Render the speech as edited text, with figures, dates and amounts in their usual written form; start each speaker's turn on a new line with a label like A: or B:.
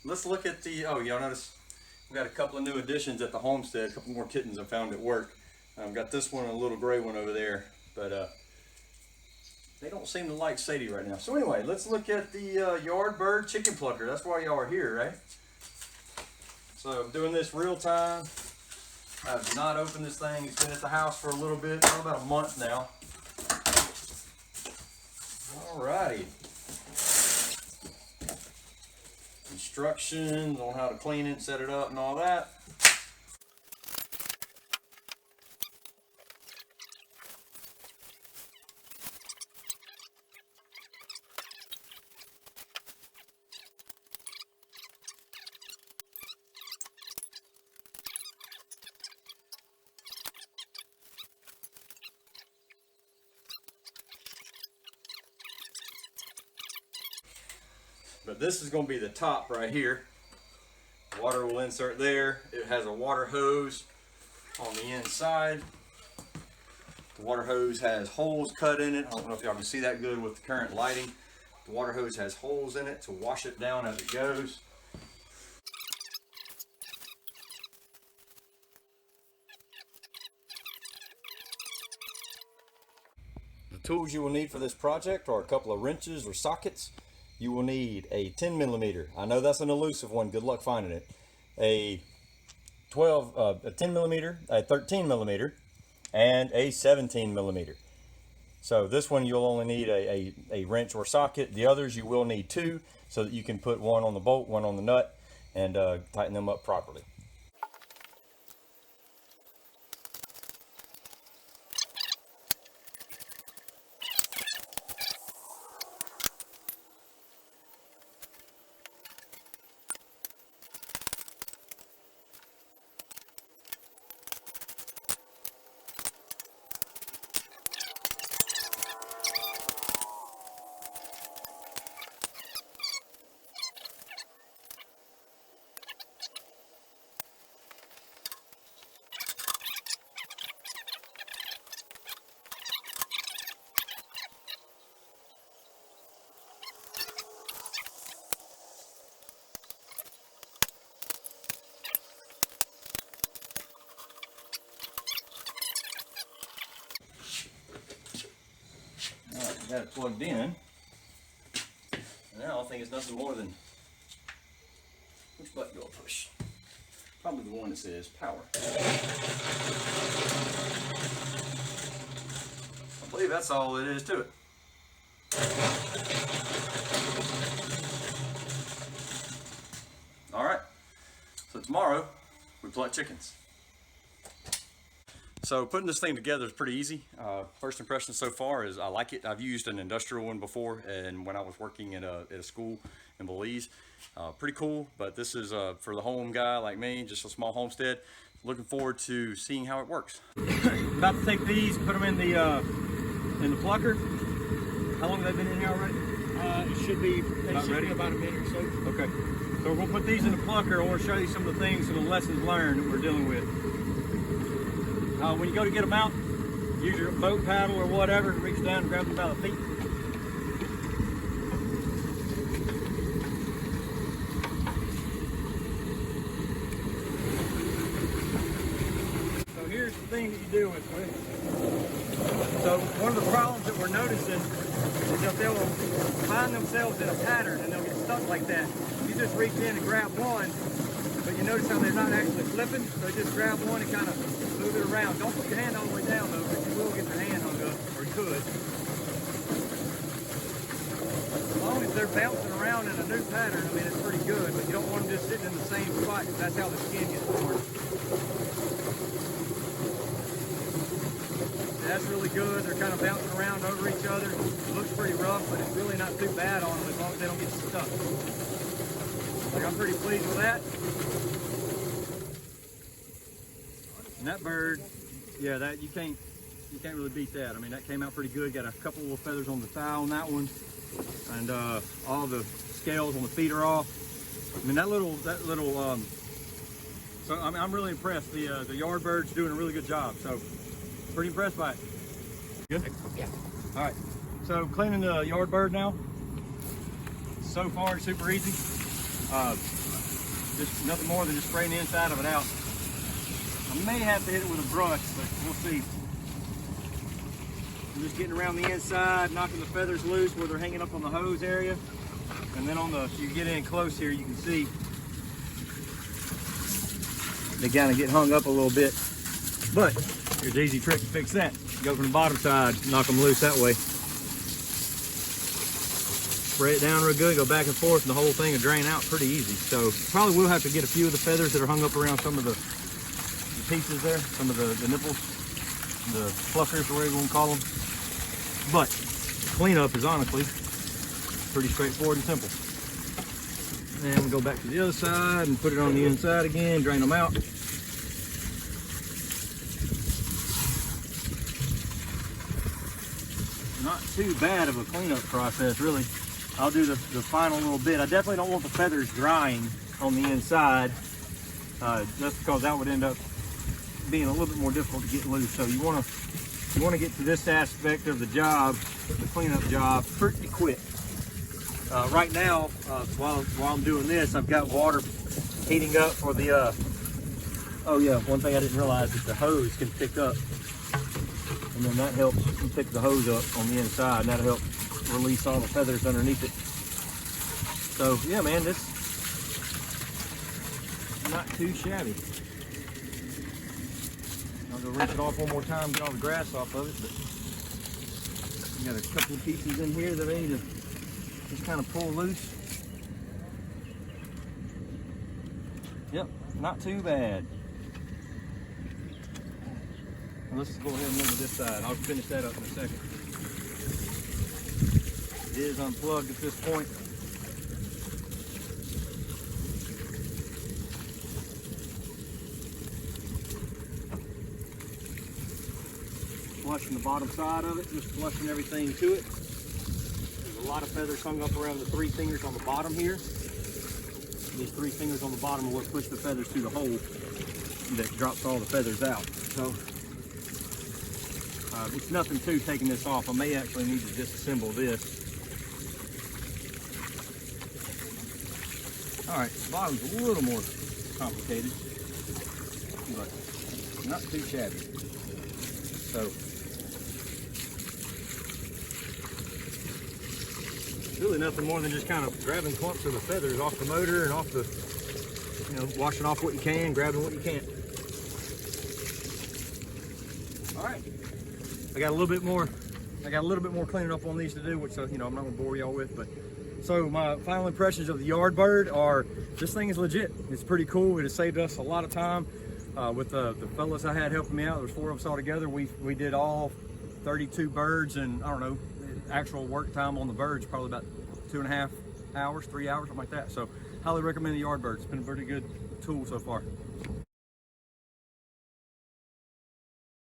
A: let's look at the, oh, y'all notice we got a couple of new additions at the homestead, a couple more kittens I found at work. Got this one and a little gray one over there, but they don't seem to like Sadie right now. So anyway, let's look at the Yardbird chicken plucker. That's why y'all are here, right? So I'm doing this real time. I have not opened this thing. It's been at the house for a little bit, about a month now. Alrighty. Instructions on how to clean it, set it up, and all that. But this is going to be the top right here. Water will insert there. It has a water hose on the inside. The water hose has holes cut in it. I don't know if y'all can see that good with the current lighting. The water hose has holes in it to wash it down as it goes. The tools you will need for this project are a couple of wrenches or sockets. You will need a 10 millimeter. I know that's an elusive one. Good luck finding it. A 10 millimeter, a 13 millimeter, and a 17 millimeter. So this one you'll only need a wrench or socket. The others you will need two, so that you can put one on the bolt, one on the nut, and tighten them up properly. Alright, got it plugged in. Now I think it's nothing more than, which button do I push? Probably the one that says power. I believe that's all it is to it. Alright, so tomorrow we pluck chickens. So putting this thing together is pretty easy. First impression so far is I like it. I've used an industrial one before, and when I was working at a school in Belize. Pretty cool, but this is for the home guy like me, just a small homestead. Looking forward to seeing how it works. About to take these, put them in the plucker. How long have they been in here already?
B: It should be about a minute or so.
A: Okay, so we're gonna put these in the plucker. I want to show you some of the things, some of the lessons learned that we're dealing with. When you go to get them out, use your boat paddle or whatever, reach down and grab them by the feet. So here's the thing that you deal with. So one of the problems that we're noticing is that they'll find themselves in a pattern and they'll get stuck like that. You just reach in and grab one, but you notice how they're not actually flipping, so just grab one and kind of move it around. Don't put your hand all the way down though, because you will get your hand hung up, or you could. As long as they're bouncing around in a new pattern, I mean, it's pretty good, but you don't want them just sitting in the same spot, because that's how the skin gets torn. That's really good. They're kind of bouncing around over each other. It looks pretty rough, but it's really not too bad on them as long as they don't get stuck. Like, I'm pretty pleased with that. And that bird, yeah, that you can't really beat that. I mean, that came out pretty good. Got a couple little feathers on the thigh on that one, and all the scales on the feet are off. I mean, that little. So I mean, I'm really impressed. The Yardbird's doing a really good job. So pretty impressed by it. Good.
B: Yeah.
A: All right. So cleaning the Yardbird now. So far, super easy.
B: Just nothing more than just spraying the inside of it out. I may have to hit it with a brush, but we'll see. I'm just getting around the inside, knocking the feathers loose where they're hanging up on the hose area. And then on the, if you get in close here, you can see they kind of get hung up a little bit. But here's an easy trick to fix that. Go from the bottom side, knock them loose that way. Spray it down real good, go back and forth, and the whole thing will drain out pretty easy. So probably will have to get a few of the feathers that are hung up around some of the pieces there, some of the nipples, the pluckers, whatever you want to call them. But cleanup is honestly pretty straightforward and simple. And we'll go back to the other side and put it on the inside again, drain them out. Not too bad of a cleanup process, really. I'll do the final little bit. I definitely don't want the feathers drying on the inside, just because that would end up being a little bit more difficult to get loose. So you want to get to this aspect of the job, the cleanup job, pretty quick. Right now, while I'm doing this, I've got water heating up for the. Oh yeah, one thing I didn't realize is the hose can pick up. And then that helps you pick the hose up on the inside, and that'll help release all the feathers underneath it. So yeah, man, this is not too shabby. I'll go rinse it off one more time, get all the grass off of it. But we got a couple of pieces in here that I need to just kind of pull loose. Yep, not too bad. Let's go ahead and look at this side. I'll finish that up in a second. It is unplugged at this point. Flushing the bottom side of it, just flushing everything to it. There's a lot of feathers hung up around the 3 fingers on the bottom here. These 3 fingers on the bottom will push the feathers through the hole that drops all the feathers out. So it's nothing to taking this off. I may actually need to disassemble this. All right, the bottom's a little more complicated, but not too shabby. So really nothing more than just kind of grabbing clumps of the feathers off the motor and off the, you know, washing off what you can, grabbing what you can't. All right. I got a little bit more cleaning up on these to do, which, you know, I'm not gonna bore y'all with, but so my final impressions of the Yardbird are, this thing is legit. It's pretty cool. It has saved us a lot of time. With the fellas I had helping me out, there was 4 of us all together. We did all 32 birds, and I don't know, actual work time on the birds probably about 2.5 hours, 3 hours, something like that. So highly recommend the Yardbird. It's been a pretty good tool so far.